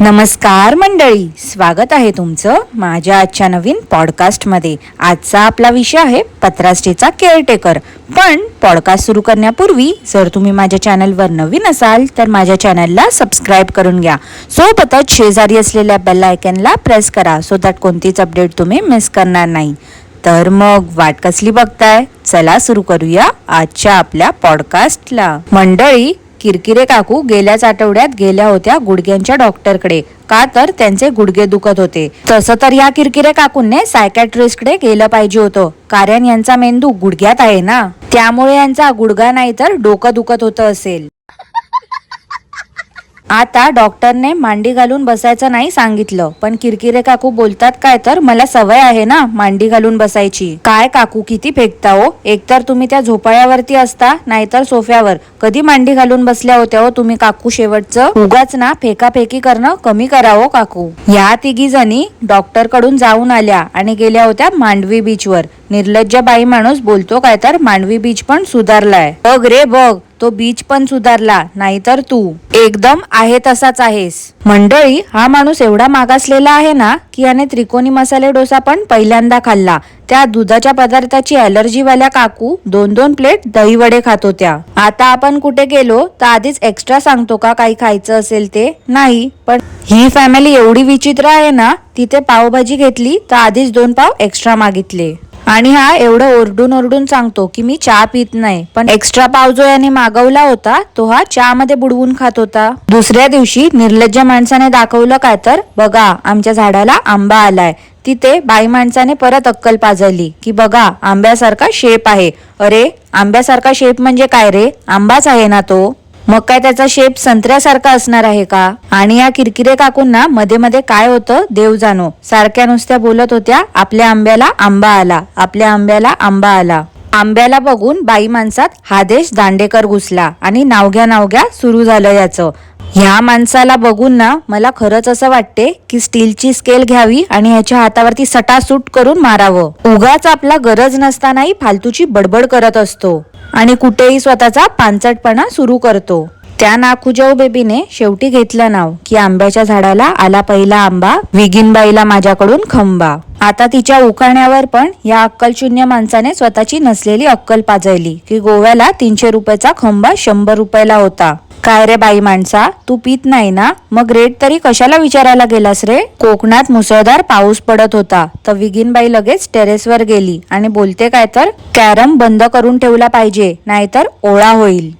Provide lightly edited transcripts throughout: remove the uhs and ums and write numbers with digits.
नमस्कार मंडळी, स्वागत आहे तुमचं माझ्या आजच्या नवीन पॉडकास्टमध्ये. आजचा आपला विषय आहे पत्रास्टेचा केअरटेकर. पण पॉडकास्ट सुरू करण्यापूर्वी जर तुम्ही माझ्या चॅनलवर नवीन असाल तर माझ्या चॅनलला सबस्क्राईब करून घ्या. सोबतच शेजारी असलेल्या बेल आयकॉनला प्रेस करा सो दॅट कोणतीच अपडेट तुम्ही मिस करणार नाही. तर मग वाट कसली बघताय, चला सुरू करूया आजच्या आपल्या पॉडकास्टला. मंडळी, किरकिरे काकू गेल्याच आठवड्यात गेल्या होत्या गुडघ्यांच्या डॉक्टरकडे, का तर त्यांचे गुडघे दुखत होते. तसं तर या किरकिरे काकूंनी सायकॅट्रिस्टकडे गेलं पाहिजे होतं, कारण यांचा मेंदू गुडघ्यात आहे ना, त्यामुळे यांचा गुडघा नाही तर डोकं दुखत होतं असेल. आता डॉक्टरने मांडी घालून बसायचं नाही सांगितलं, पण किरकिरे काकू बोलतात काय तर मला सवय आहे ना मांडी घालून बसायची. काय काकू किती फेकता हो, एकतर तुम्ही त्या झोपाळ्यावरती असता नाहीतर सोफ्यावर. कधी मांडी घालून बसल्या होत्या हो तुम्ही काकू शेवटचं? उगाच ना फेकाफेकी करणं कमी करा हो काकू. या तिघी जणी डॉक्टर कडून जाऊन आल्या आणि गेल्या होत्या मांडवी बीचवर. निर्लज्ज बाई माणूस बोलतो काय तर मांडवी बीच पण सुधारलाय. बघ रे बघ, तो बीच पण सुधारला, नाहीतर तू एकदम आहे तसाच आहेस. मंडळी, हा माणूस एवढा मागासलेला आहे ना की याने त्रिकोणी मसाले डोसा पण पहिल्यांदा खाल्ला. त्या दुधाच्या पदार्थाची अलर्जी वाल्या काकू 2-2 प्लेट दही वडे खात होत्या. आता आपण कुठे गेलो तर आधीच एक्स्ट्रा सांगतो का काही खायचं असेल ते? नाही. पण ही फॅमिली एवढी विचित्र आहे ना, तिथे पावभाजी घेतली तर आधीच 2 पाव एक्स्ट्रा मागितले. आणि हा एवढं ओरडून ओरडून सांगतो की मी चहा पित नाही, पण एक्स्ट्रा पाव जो याने मागवला होता तो हा चहा मध्ये बुडवून खात होता. दुसऱ्या दिवशी निर्लज्ज माणसाने दाखवलं काय तर बघा आमच्या झाडाला आंबा आलाय. तिथे बाई माणसाने परत अक्कल पाजवली की बघा आंब्यासारखा शेप आहे. अरे आंब्यासारखा शेप म्हणजे काय रे, आंबाच आहे ना तो. मग काय त्याचा शेप संत्र्यासारखा असणार आहे का? आणि या किरकिरे काकूंना मध्ये मध्ये काय होतं देव जाणो, सारख्या नुसत्या बोलत होत्या आपल्या आंब्याला आंबा आला, आपल्या आंब्याला आंबा आला. आंब्याला बघून बाई माणसात हा देश दांडेकर घुसला आणि नावघ्या सुरू झालं याचं. ह्या माणसाला बघून ना मला खरंच असं वाटते की स्टीलची स्केल घ्यावी आणि ह्याच्या हातावरती सटासूट करून मारावं. उगाच आपला गरज नसतानाही फालतूची बडबड करत असतो आणि कुठेही स्वतःचा पांचटपणा सुरू करतो. त्या नाखुजाऊ बेबीने शेवटी घेतलं नाव की आंब्याच्या झाडाला आला पहिला आंबा, विगीनबाईला माझ्याकडून खंबा. आता तिच्या उखाण्यावर पण या अक्कलशून्य माणसाने स्वतःची नसलेली अक्कल पाजवली की गोव्याला 300 रुपयाचा खंबा 100 रुपयाला होता. काय रे बाई माणसा, तू पित नाही ना, मग रेट तरी कशाला विचारायला गेलास रे? कोकणात मुसळधार पाऊस पडत होता तर विगीनबाई लगेच टेरेसवर गेली आणि बोलते काय तर कॅरम बंद करून ठेवला पाहिजे नाहीतर ओळा होईल.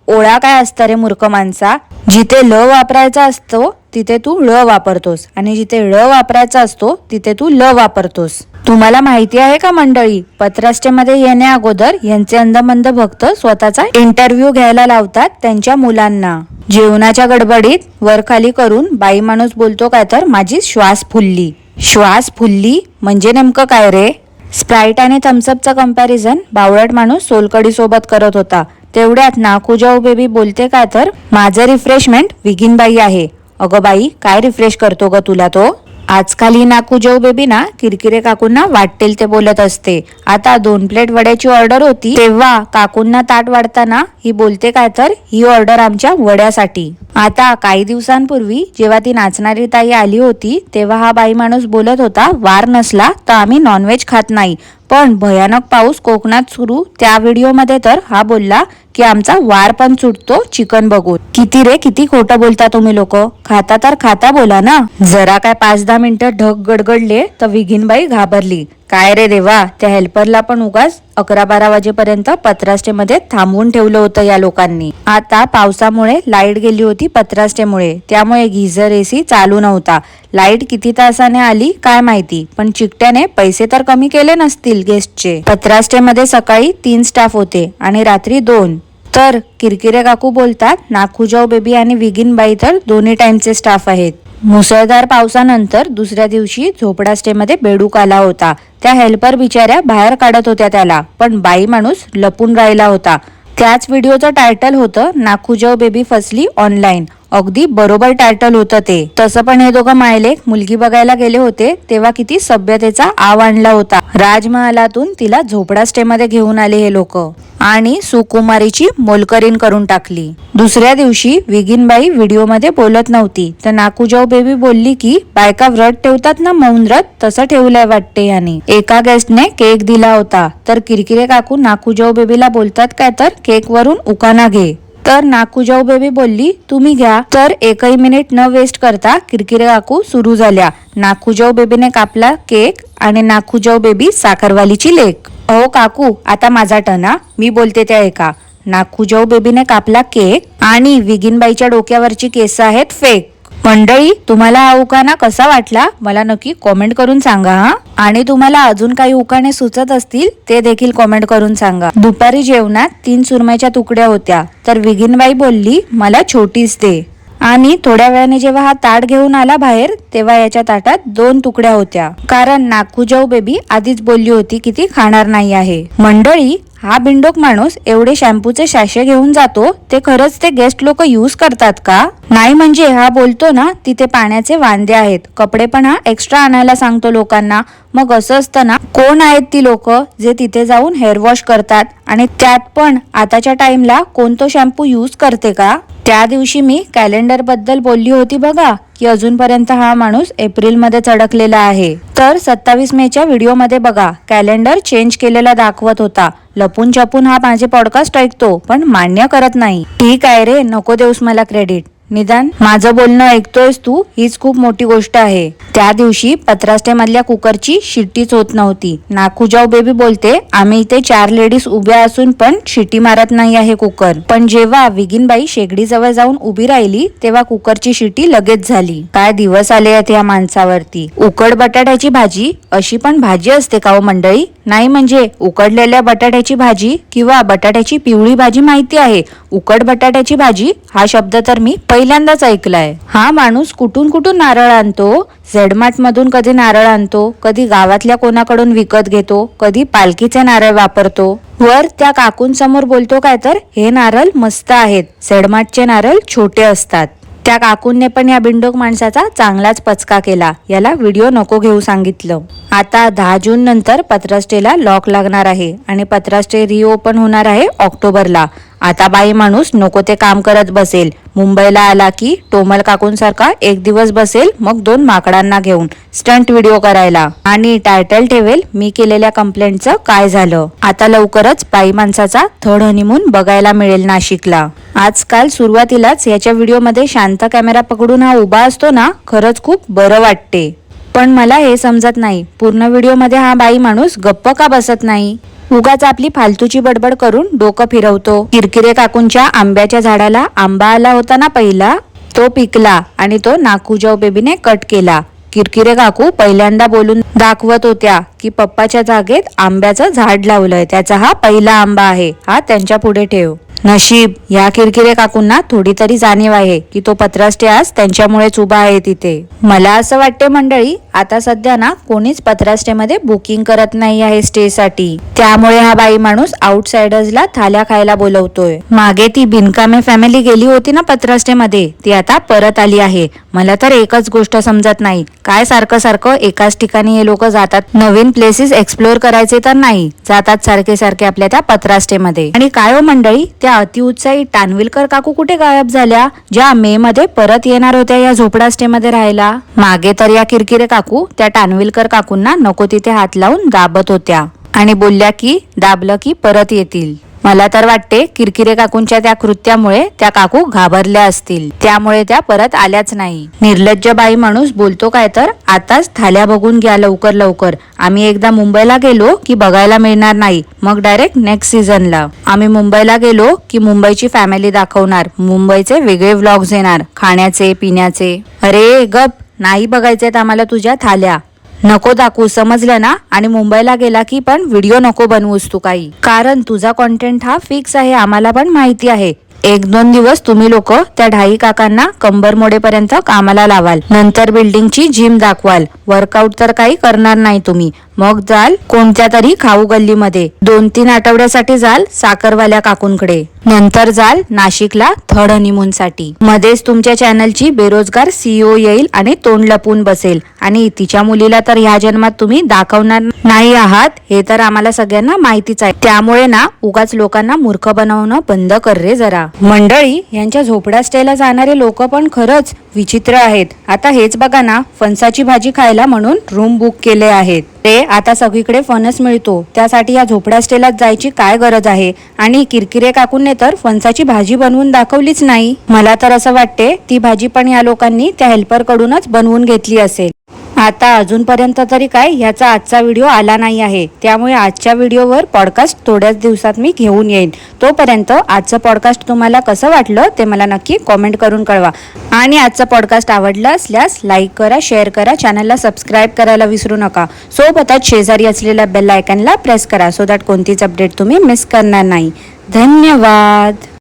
ओळा काय असतं रे मूर्ख माणसा? जिथे ल वापरायचा असतो तिथे तू ळ वापरतोस आणि जिथे ळ वापरायचा असतो तिथे तू ल वापरतोस. तुम्हाला माहिती आहे का मंडळी, पत्रास्टेमध्ये येण्या अगोदर यांचे अंधमंद भक्त स्वतःचा इंटरव्ह्यू घ्यायला लावतात त्यांच्या मुलांना. जेवणाच्या गडबडीत वरखाली करून बाई माणूस बोलतो काय तर माझी श्वास फुलली. श्वास फुलली म्हणजे नेमकं काय रे? स्प्राईट आणि थम्सअपचं कंपॅरिझन बावळट माणूस सोलकडी सोबत करत होता. तेवढ्यात नाखुजाऊ बेबी बोलते काय तर माझं रिफ्रेशमेंट विगीनबाई आहे. अगं बाई, काय रिफ्रेश करतो ग तुला तो? आजकाल ही नाखुजाऊ बेबी ना किरकिरे काकूंना वाटेल ते बोलत असते. आता 2 प्लेट वड्याची ऑर्डर होती तेव्हा काकूंना ताट वाढताना ही बोलते काय तर ही ऑर्डर आमच्या वड्यासाठी. आता काही दिवसांपूर्वी जेव्हा ती नाचणारी ताई आली होती तेव्हा हा बाई माणूस बोलत होता वार नसला तर आम्ही नॉनव्हेज खात नाही, पण भयानक पाऊस कोकणात सुरू त्या व्हिडिओमध्ये तर हा बोलला की आमचा वार पण सुटतो चिकन बघून. किती रे किती खोटं बोलता तुम्ही लोक. खाता तर खाता बोला ना. जरा काय 5-10 मिनिटं ढग गडगडले तर विगीनबाई घाबरली. काय रे देवा, त्या हेल्परला पण उगाच 11-12 वाजेपर्यंत पत्रास्टेमध्ये थांबवून ठेवलं होतं या लोकांनी. आता पावसामुळे लाईट गेली होती पत्रास्टेमुळे, त्यामुळे गिझर एसी चालू नव्हता. लाईट किती तासाने आली काय माहिती, पण चिकट्याने पैसे तर कमी केले नसतील गेस्टचे. पत्रास्टेमध्ये सकाळी 3 स्टाफ होते आणि रात्री 2. तर किरकिरे काकू बोलतात नाखुजाऊ बेबी आणि विगीनबाई तर दोन्ही टाइमचे स्टाफ आहेत. मुसळधार पावसानंतर दुसऱ्या दिवशी झोपडा स्टेमध्ये बेडूक आला होता. त्या हेल्पर बिचाऱ्या बाहेर काढत होत्या त्याला, पण बाई माणूस लपून राहिला होता. त्याच व्हिडिओचं टायटल होतं नाखुजाऊ बेबी फसली ऑनलाईन. अगदी बरोबर टायटल होतं ते. तसं पण हे दोघं मायलेक मुलगी बघायला गेले होते तेव्हा किती सभ्यतेचा आव आणला होता. राजमहालातून तिला झोपडा स्टे मध्ये घेऊन आले हे लोक आणि सुकुमारीची मोलकरीण करून टाकली. दुसऱ्या दिवशी विगिनबाई व्हिडिओमध्ये बोलत नव्हती तर नाकूजाऊ बेबी बोलली की बायका व्रत ठेवतात ना, मौन व्रत, तसं ठेवलंय वाटते याने. एका गेस्टने केक दिला होता तर किरकिरे काकू नाकूजाऊ बेबीला बोलतात काय तर केक वरून उकाना घे. तर नाकूजाऊ बेबी बोलली तुम्ही घ्या. तर एकही मिनिट न वेस्ट करता किरकिरे काकू सुरू झाल्या. नाकूजाऊ बेबीने कापला केक आणि नाकूजाऊ बेबी साखरवालीची लेक. अहो काकू आता माझा टर्न, मी बोलते त्या ऐका. नाकूजाऊ बेबीने कापला केक आणि विगिनबाईच्या डोक्यावरची केस आहेत फेक. मंडळी तुम्हाला हा उखाणा कसा वाटला मला नक्की कॉमेंट करून सांगा हा. आणि तुम्हाला अजून काही उखाणे सुचत असतील ते देखील कॉमेंट करून सांगा. दुपारी जेवणात 3 सुरमईच्या तुकड्या होत्या तर विगिनबाई बोलली मला छोटीच दे. आणि थोड्या वेळाने जेव्हा हा ताट घेऊन आला बाहेर तेव्हा याच्या ताटात 2 तुकड्या होत्या, कारण नाकूजाऊ बेबी आधीच बोलली होती की ती खाणार नाही आहे. मंडळी हा बिंडोक माणूस एवढे शॅम्पूचे सॅशे घेऊन जातो ते खरंच ते गेस्ट लोक यूज करतात का? नाही म्हणजे हा बोलतो ना तिथे पाण्याचे वांदे आहेत, कपडे पण हा एक्स्ट्रा आणायला सांगतो लोकांना. मग असं असतं ना, कोण आहेत ती लोक जे तिथे जाऊन हेअर वॉश करतात आणि त्यात पण आताच्या टाइमला कोणतो शॅम्पू यूज करते का? त्या दिवशी मी कॅलेंडर बद्दल बोलली होती बघा की अजूनपर्यंत हा माणूस एप्रिल मध्ये चढकलेला आहे. तर 27 मेच्या व्हिडिओ मध्ये बघा कॅलेंडर चेंज केलेला दाखवत होता. लपून छपून हा माझे पॉडकास्ट ऐकतो पण मान्य करत नाही. ठीक आहे रे, नको देऊस मला क्रेडिट, निदान माझं बोलणं ऐकतोयस तू हीच खूप मोठी गोष्ट आहे. त्या दिवशी पत्रास्टे मधल्या कुकरची शिट्टीच होत नव्हती. नाकूजाऊ बेबी बोलते आम्ही इथे 4 लेडीज उभ्या असून पण शिट्टी मारत नाही आहे कुकर. पण जेव्हा विगिनबाई शेगडी जवळ जाऊन उभी राहिली तेव्हा कुकरची शिट्टी लगेच झाली. काय दिवस आले आहेत या माणसावरती. उकड बटाट्याची भाजी अशी पण भाजी असते का हो मंडळी? नाही म्हणजे उकडलेल्या बटाट्याची भाजी किंवा बटाट्याची पिवळी भाजी माहिती आहे, उकड बटाट्याची भाजी हा शब्द तर मी पहिल्यांदाच ऐकलाय. हा माणूस कुठून कुठून नारळ आणतो? झेडमार्ट मधून कधी नारळ आणतो, कधी गावातल्या कोणाकडून विकत घेतो, कधी पालखीचे नारळ वापरतो. वर त्या काकूंसमोर बोलतो काय तर हे नारळ मस्त आहेत, झेडमार्टचे नारळ छोटे असतात. त्या काकूंने पण या बिंडोक माणसाचा चांगलाच पचका केला. याला व्हिडिओ नको घेऊ सांगितलं. आता 10 जून नंतर पत्रास्टेला लॉक लागणार आहे आणि पत्रास्टे रिओपन होणार आहे ऑक्टोबरला. आता बाई माणूस नको ते काम करत बसेल. मुंबईला आला की टोमल काकूंसारखा एक दिवस बसेल मग 2 माकडांना घेऊन स्टंट व्हिडिओ करायला आणि टायटल ठेवेल मी केलेल्या कंप्लेंटचं काय झालं. आता लवकरच बाई माणसाचा थर्ड हनीमून बघायला मिळेल नाशिकला. आजकाल सुरुवातीलाच याच्या व्हिडिओमध्ये शांत कॅमेरा पकडून हा उभा असतो ना, खरंच खूप बरं वाटते. पण मला हे समजत नाही पूर्ण व्हिडिओमध्ये हा बाई माणूस गप्प का बसत नाही. उगाच आपली फालतूची बडबड करून डोकं फिरवतो. किरकिरे काकूंच्या आंब्याच्या झाडाला आंबा आला होता ना पहिला, तो पिकला आणि तो नाकूजाऊ बेबीने कट केला. किरकिरे काकू पहिल्यांदा बोलून दाखवत होत्या की पप्पाच्या जागेत आंब्याचं झाड लावलंय, त्याचा हा पहिला आंबा आहे, हा त्यांच्या पुढे ठेव. नशीब या किरकिरे काकूंना थोडी तरी जाणीव आहे की तो पत्रास्टे आज त्यांच्यामुळेच उभा आहे तिथे. मला असं वाटते मंडळी आता सध्या ना कोणीच पत्रास्टेमध्ये बुकिंग करत नाही आहे स्टे साठी, त्यामुळे हा बाई माणूस आउटसाइडर्सला थाल्या खायला बोलवतोय. मागे ती बिनकामे फॅमिली गेली होती ना पत्रास्टेमध्ये, ती आता परत आली आहे. मला तर एकच गोष्ट समजत नाही, काय सारखं सारखं एकाच ठिकाणी हे लोक जातात? नवीन प्लेसेस एक्सप्लोर करायचे तर नाही, जातात सारखे सारखे आपल्या त्या पत्रास्टेमध्ये. आणि काय हो मंडळी, त्या अतिउत्साही टानविलकर काकू कुठे गायब झाल्या, ज्या मे मध्ये परत येणार होत्या या झोपडा स्टे मध्ये राहायला? मागे तर या किरकिरे काकू त्या टानविलकर काकूंना नको तिथे हात लावून दाबत होत्या आणि बोलल्या की दाबलं की परत येतील. मला तर वाटते किरकिरे काकूंच्या त्या कृत्यामुळे त्या काकू घाबरल्या असतील, त्यामुळे त्या परत आल्याच नाही. निर्लज्ज बाई माणूस बोलतो काय तर आताच थाल्या बघून घ्या लवकर लवकर. आम्ही एकदा मुंबईला गेलो की बघायला मिळणार नाही, मग डायरेक्ट नेक्स्ट सीझनला. आम्ही मुंबईला गेलो की मुंबईची फॅमिली दाखवणार, मुंबईचे वेगळे व्लॉग्स येणार, खाण्याचे पिण्याचे. अरे गप, नाही बघायचेत आम्हाला तुझ्या थाल्या, नको दाखवू, समजलं ना? आणि मुंबईला गेला की पण व्हिडिओ नको बनवूस तू काही, कारण तुझा कॉन्टेंट हा फिक्स आहे, आम्हाला पण माहिती आहे. 1-2 दिवस तुम्ही लोक त्या ढाई काकांना कंबर मोडेपर्यंत कामाला लावाल, नंतर बिल्डिंगची जिम दाखवाल, वर्कआउट तर काही करणार नाही तुम्ही, मग जाल कोणत्या तरी खाऊ गल्लीमध्ये, 2-3 आठवड्यासाठी जाल साखरवाल्या काकूंकडे, नंतर जाल नाशिकला थर्ड हनीमून साठी. मध्येच तुमच्या चॅनलची बेरोजगार CEO येईल आणि तोंड लपून बसेल आणि तिच्या मुलीला तर ह्या जन्मात तुम्ही दाखवणार नाही आहात हे तर आम्हाला सगळ्यांना माहितीच आहे. त्यामुळे ना उगाच लोकांना मूर्ख बनवणं बंद कर रे जरा. मंडळी, यांच्या झोपड्या स्टेला जाणारे लोक पण खरंच विचित्र आहेत. आता हेच बघा ना, फणसाची भाजी खायला म्हणून रूम बुक केले आहेत. ते आता सगळीकडे फणस मिळतो, त्यासाठी या झोपड्या स्टेलात जायची काय गरज आहे. आणि किरकिरे काकूंनी तर फणसाची भाजी बनवून दाखवलीच नाही. मला तर असं वाटते ती भाजी पण या लोकांनी त्या हेल्पर कडूनच बनवून घेतली असेल. आता अजूनपर्यंत तरी काय ह्याचा आजचा व्हिडिओ आला नाही आहे, त्यामुळे आजच्या व्हिडिओवर पॉडकास्ट थोड्याच दिवसात मी घेऊन येईन. तोपर्यंत आजचं पॉडकास्ट तुम्हाला कसं वाटलं ते मला नक्की कॉमेंट करून कळवा. आणि आजचं पॉडकास्ट आवडलं असल्यास लाईक करा, शेअर करा, चॅनलला सबस्क्राईब करायला विसरू नका. सोबतच शेजारी असलेल्या बेल आयकॉनला प्रेस करा, सो दॅट कोणतीच अपडेट तुम्ही मिस करणार नाही. धन्यवाद.